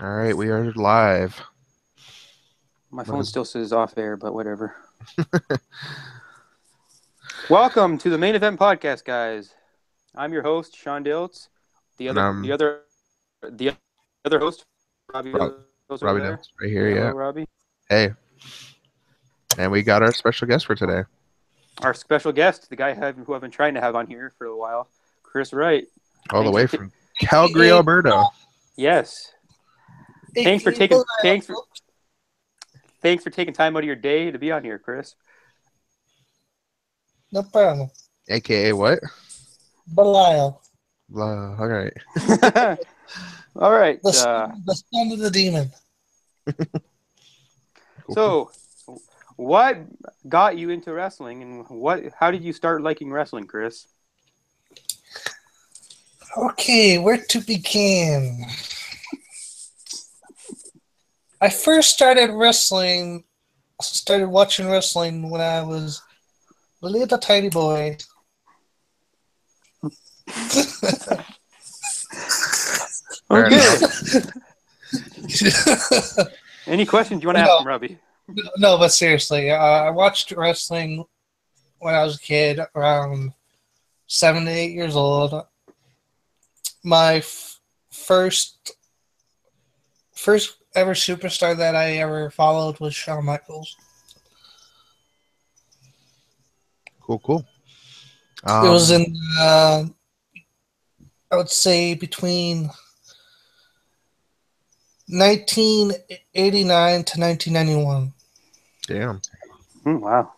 All right, we are live. My What phone is still says off air, but whatever. Welcome to the main event podcast, guys. I'm your host, Sean Dilts. The and other, the I'm other, the other host, Robbie Rob, Dilts over Robbie there. Dance right here. Say Yeah. hello, Robbie. Hey, and we got our special guest for today, Our special guest, the guy who I've been trying to have on here for a while, Kris Wright. all the Thanks way for from Calgary, Alberta. yes. Thanks for AKA taking Belial, thanks for folks. thanks for taking time out of your day to be on here, Kris. No problem. AKA what? Belial. All right. All right. The son of the demon. Cool. So, what got you into wrestling, and How did you start liking wrestling, Kris? Okay, where to begin? I first started watching wrestling when I was a little tiny boy. Fair Okay. enough. Any questions you want to ask no, him, Robbie? no, but seriously, I watched wrestling when I was a kid, around 7 to 8 years old. My first ever superstar that I ever followed was Shawn Michaels. Cool. It was in, I would say, between 1989 to 1991. Damn. Wow.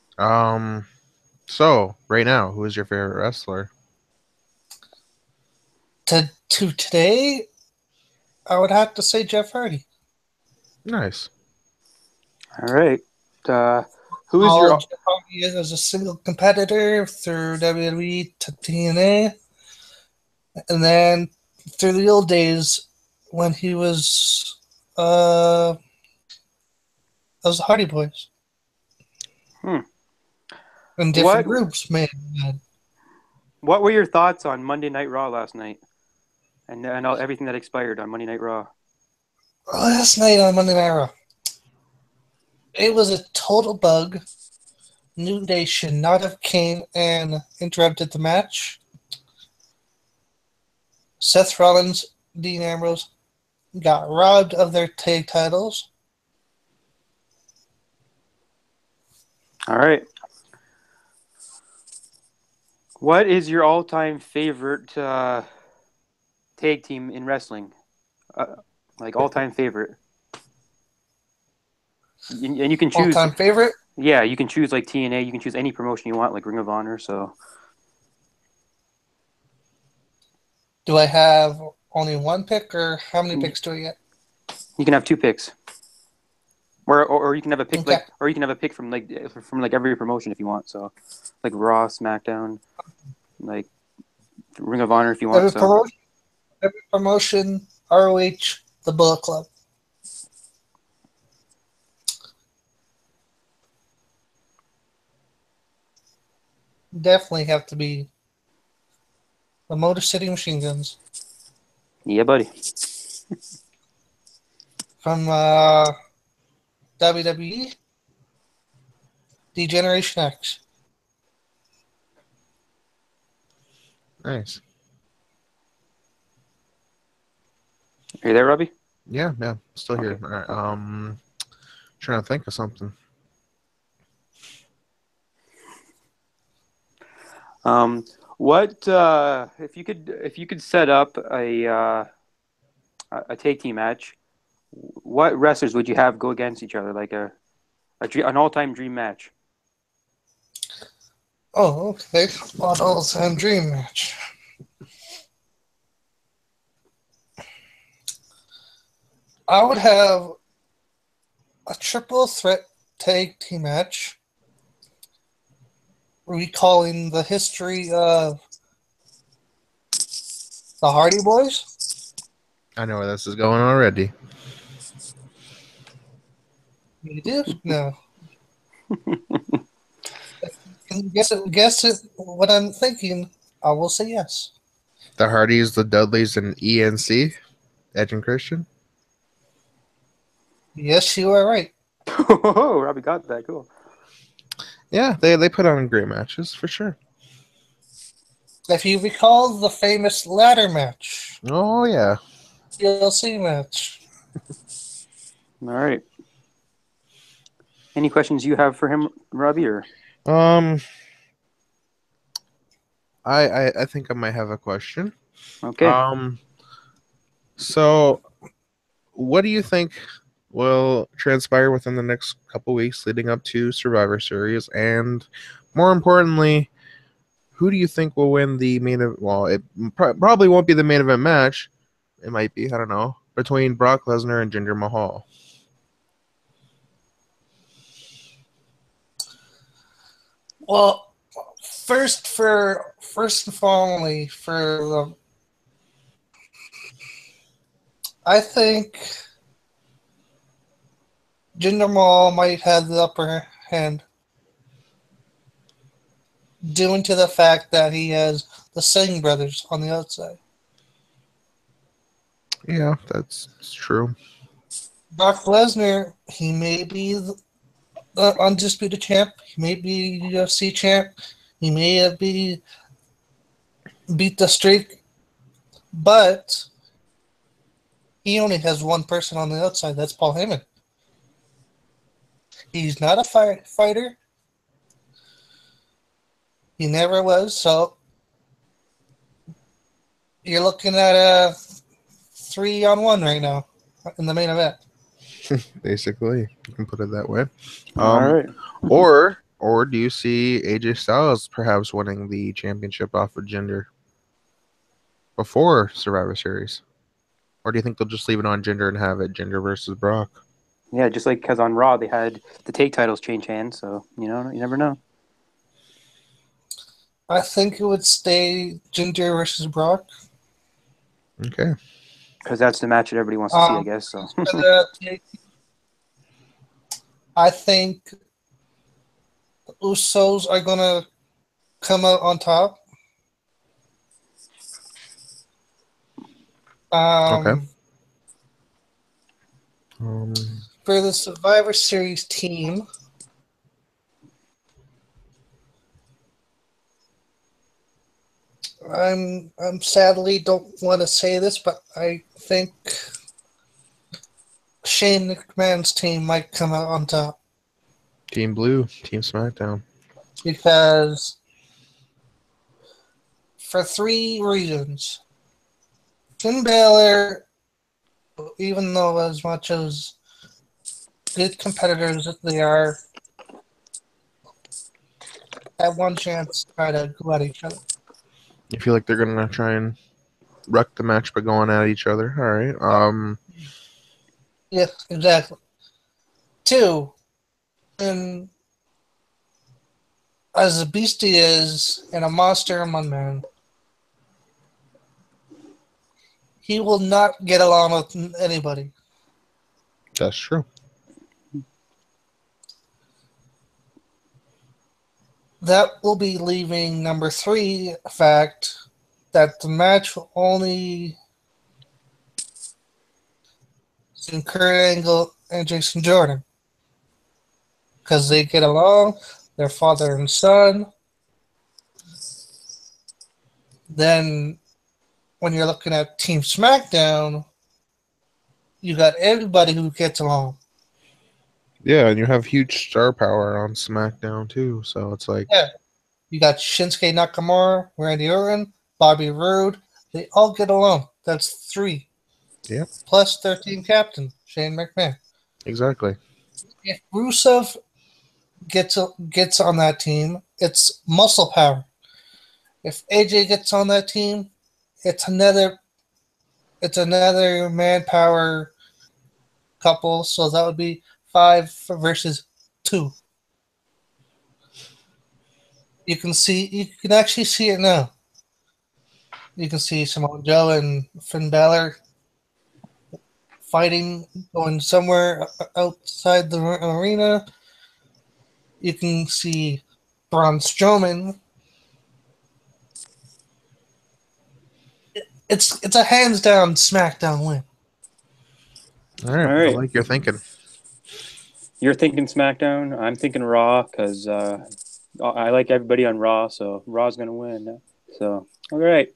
So right now, who is your favorite wrestler? To today, I would have to say Jeff Hardy. Nice. All right. Who is All your Jeff Hardy is as a single competitor through WWE to TNA, and then through the old days when he was as the Hardy Boys hmm. in what different groups, man? What were your thoughts on Monday Night Raw last night, and everything that expired on Monday Night Raw? Last night on Monday Night Raw, it was a total bug. New Day should not have came and interrupted the match. Seth Rollins, Dean Ambrose got robbed of their tag titles. All right. What is your all-time favorite tag team in wrestling? Like all-time favorite, and you can All choose. time favorite? Yeah, you can choose like TNA. You can choose any promotion you want, like Ring of Honor. So Do I have only one pick, or how many picks do I get? you can have two picks. Or you can have a pick Okay. from every promotion if you want. So, like Raw, SmackDown, like Ring of Honor if you want. Every So, promotion, ROH, the Bullet Club. Definitely have to be the Motor City Machine Guns yeah, buddy. from WWE, D-Generation X. Nice. Are you there, Robbie? Yeah. Still here. Okay. All right. Trying to think of something. What if you could set up a tag team match? What wrestlers would you have go against each other, like an all-time dream match? Oh, okay. All-time dream match. I would have a triple threat tag team match, recalling the history of the Hardy Boys. I know where this is going already. You do? No. Guess it. What I'm thinking, I will say yes. The Hardys, the Dudleys, and ENC, Edge and Christian. Yes, you are right. Oh, Robbie got that. Cool. Yeah, they put on great matches for sure. If you recall the famous ladder match, Oh yeah. TLC match. All right. Any questions you have for him, Robbie? Or Um, I think I might have a question. okay. So what do you think will transpire within the next couple weeks leading up to Survivor Series, and more importantly, who do you think will win the main event? Well, it probably won't be the main event match. It might be, I don't know, between Brock Lesnar and Jinder Mahal. Well, first and foremost, I think Jinder Mahal might have the upper hand due to the fact that he has the Singh brothers on the outside. Yeah, that's true. Brock Lesnar, he may be the undisputed champ. He may be UFC champ. He may beat the streak, but he only has one person on the outside. That's Paul Heyman. He's not a fighter. He never was. So you're looking at a 3-on-1 right now in the main event. Basically, you can put it that way. All right. Or do you see AJ Styles perhaps winning the championship off of Jinder before Survivor Series? Or do you think they'll just leave it on Jinder and have it Jinder versus Brock? Yeah, just like because on Raw they had the take titles change hands, so you never know. I think it would stay Jinder versus Brock. Okay. Because that's the match that everybody wants to see, I guess. So I think the Usos are gonna come out on top. Okay. For the Survivor Series team, I'm sadly don't want to say this, but I think Shane McMahon's team might come out on top Team Blue, Team SmackDown. because for 3 reasons. Finn Balor, even though as much as good competitors that they are, have one chance to try to go at each other. You feel like they're gonna try and wreck the match by going at each other. All right. Yes, exactly. 2, and as a beast he is, and a monster among men, he will not get along with anybody. That's true. That will be leaving number 3 fact that the match will only see Kurt Angle and Jason Jordan because they get along, they're father and son. Then when you're looking at Team SmackDown, you got everybody who gets along. Yeah, and you have huge star power on SmackDown too, so it's like You got Shinsuke Nakamura, Randy Orton, Bobby Roode. They all get along. That's 3. Yep. Plus their team captain, Shane McMahon. Exactly. If Rusev gets on that team, it's muscle power. If AJ gets on that team, it's another manpower couple. So that would be 5 versus 2. You can actually see it now. You can see Samoa Joe and Finn Balor fighting, going somewhere outside the arena. You can see Braun Strowman. It's a hands down SmackDown win. All right. I like your thinking. You're thinking SmackDown. I'm thinking Raw because I like everybody on Raw, so Raw's going to win. So, all right.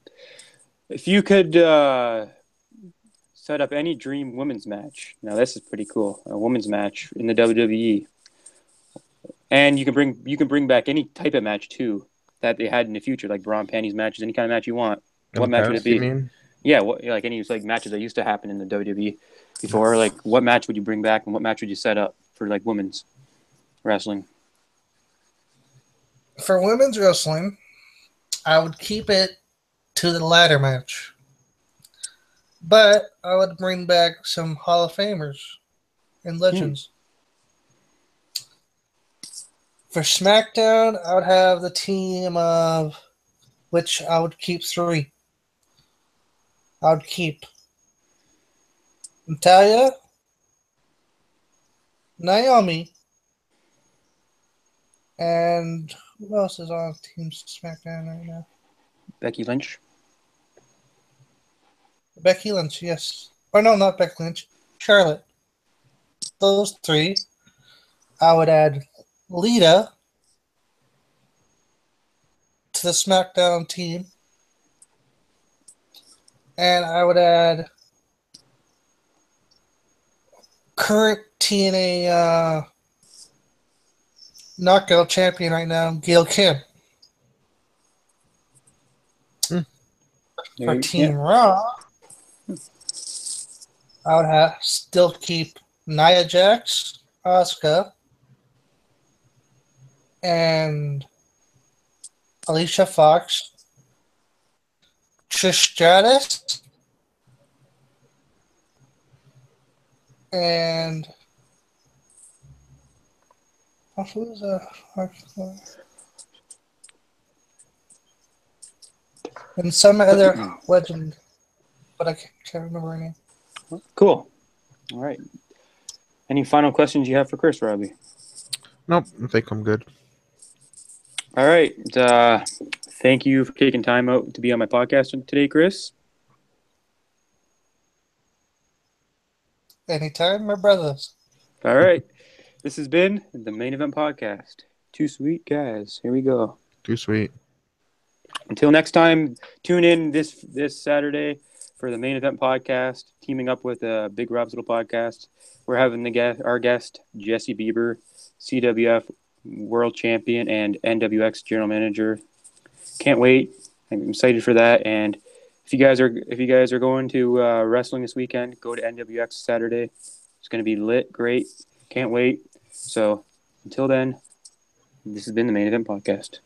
If you could set up any dream women's match, now this is pretty cool. A women's match in the WWE, and you can bring back any type of match too that they had in the future, like bra and panties matches, any kind of match you want. In What the match would it past, you be? mean? Yeah, like any like matches that used to happen in the WWE before. Like, what match would you bring back, and what match would you set up for like women's wrestling? For women's wrestling, I would keep it to the ladder match. But I would bring back some Hall of Famers and legends. For SmackDown, I would have the team of which I would keep 3. I would keep Natalya, Naomi, and who else is on Team SmackDown right now? Becky Lynch. Becky Lynch, yes. Or no, not Becky Lynch. Charlotte. Those 3. I would add Lita to the SmackDown team. And I would add current TNA knockout champion right now, Gail Kim. For Team Raw, I would still keep Nia Jax, Asuka, and Alicia Fox, Trish Stratus, and who's and some other legend, but I can't remember her name. Cool. All right. Any final questions you have for Kris, Robbie? Nope, I think I'm good. All right. Thank you for taking time out to be on my podcast today, Kris. Anytime, my brothers. All right. This has been the Main Event Podcast. 2 sweet guys. Here we go. Too sweet. Until next time, tune in this Saturday for the Main Event Podcast, teaming up with Big Rob's Little Podcast. We're having our guest, Jesse Bieber, CWF World Champion and NWX General Manager. Can't wait. I'm excited for that. And if you guys are going to wrestling this weekend, go to NWX Saturday. It's going to be lit. Great. Can't wait. So until then, this has been the Main Event Podcast.